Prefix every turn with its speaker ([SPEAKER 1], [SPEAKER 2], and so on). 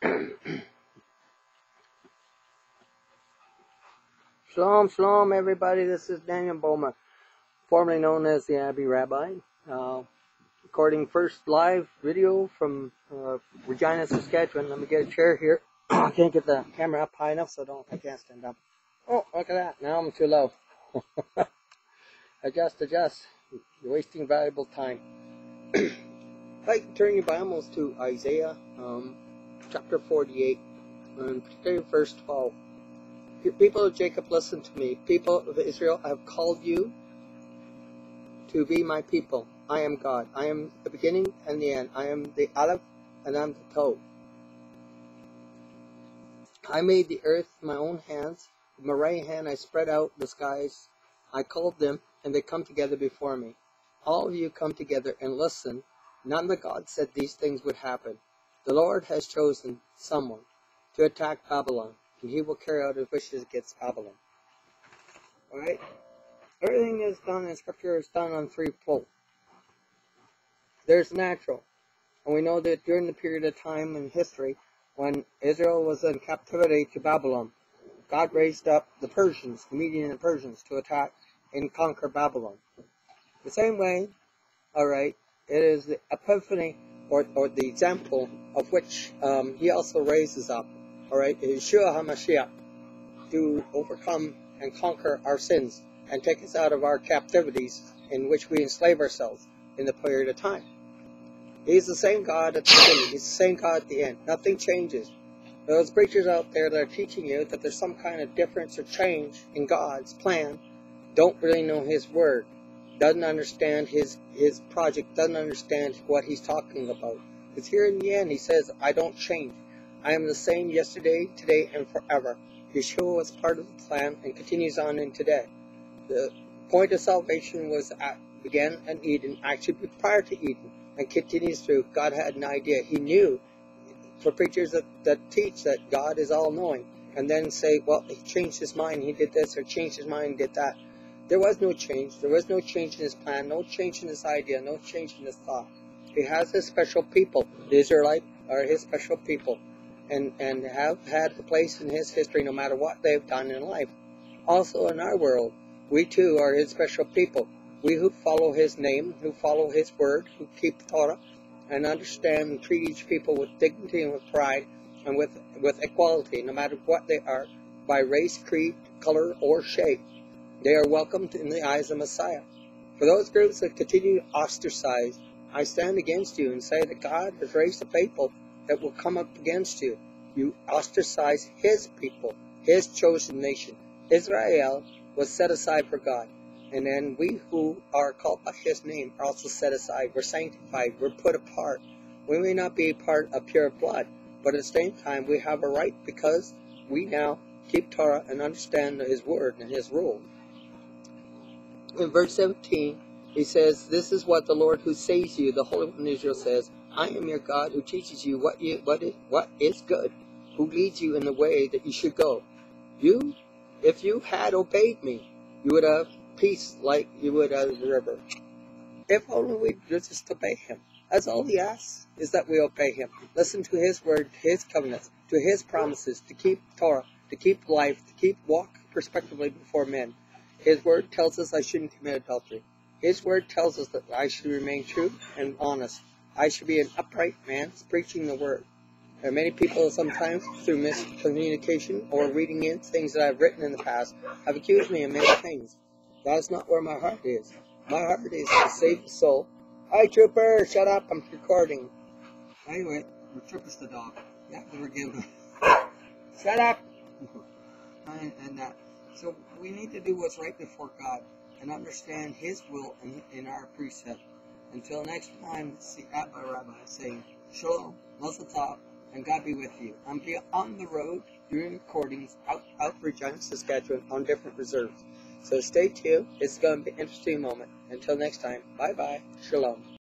[SPEAKER 1] Shalom, shalom, everybody. This is Daniel Bowman, formerly known as the Abbey Rabbi. Recording first live video from Regina, Saskatchewan. Let me get a chair here. I can't get the camera up high enough, so I can't stand up. Oh, look at that. Now I'm too low. Adjust. You're wasting valuable time. Turn your Bibles to Isaiah chapter 48, and particularly verse 12. People of Jacob, listen to me. People of Israel, I have called you to be my people. I am God. I am the beginning and the end. I am the Aleph and I am the Tov. I made the earth with my own hands. With my right hand I spread out the skies. I called them, and they come together before me. All of you come together and listen. None of the gods said these things would happen. The Lord has chosen someone to attack Babylon, and he will carry out his wishes against Babylon. Alright? Everything is done in Scripture is done on three poles. There's natural. And we know that during the period of time in history when Israel was in captivity to Babylon, God raised up the Persians, the Median and Persians, to attack and conquer Babylon. The same way, alright, it is the epiphany or the example of which he also raises up, alright, Yeshua HaMashiach, to overcome and conquer our sins and take us out of our captivities in which we enslave ourselves in the period of time. He's the same God at the beginning. He's the same God at the end. Nothing changes. Those preachers out there that are teaching you that there's some kind of difference or change in God's plan don't really know His Word, doesn't understand His project, doesn't understand what He's talking about. Because here in the end He says, I don't change. I am the same yesterday, today, and forever. Yeshua was part of the plan and continues on in today. The point of salvation began in Eden, actually prior to Eden, and continues through. God had an idea. He knew, for preachers that teach that God is all-knowing, and then say, well, He changed His mind, He did this, or changed His mind, He did that. There was no change. There was no change in His plan, no change in His idea, no change in His thought. He has His special people. The Israelites are His special people, and have had a place in His history no matter what they've done in life. Also in our world, we too are His special people. We who follow His name, who follow His word, who keep the Torah, and understand and treat each people with dignity and with pride, and with equality, no matter what they are, by race, creed, color, or shape. They are welcomed in the eyes of Messiah. For those groups that continue to ostracize, I stand against you and say that God has raised a people that will come up against you. You ostracize His people, His chosen nation. Israel was set aside for God. And then we who are called by His name are also set aside. We're sanctified. We're put apart. We may not be part of pure blood, but at the same time we have a right because we now keep Torah and understand His word and His rule. In verse 17, he says, this is what the Lord who saves you, the Holy One of Israel, says, I am your God who teaches you what is good, who leads you in the way that you should go. If you had obeyed me, you would have peace like you would have the river. If only we just obey Him. That's all He asks, is that we obey Him. Listen to His word, His covenants, to His promises, to keep Torah, to keep life, to walk respectably before men. His word tells us I shouldn't commit adultery. His word tells us that I should remain true and honest. I should be an upright man preaching the word. There are many people sometimes through miscommunication or reading in things that I've written in the past have accused me of many things. That's not where my heart is. My heart is to save the soul. Hi, Trooper, shut up, I'm recording. Anyway, Trooper's the dog. You have to forgive him. Shut up! So we need to do what's right before God and understand His will in our precept. Until next time, it's the Abba Rabbi saying, Shalom, Mazel Tov, and God be with you. I'm on the road doing recordings out Regina, Saskatchewan on different reserves. So stay tuned. It's going to be an interesting moment. Until next time, bye-bye. Shalom.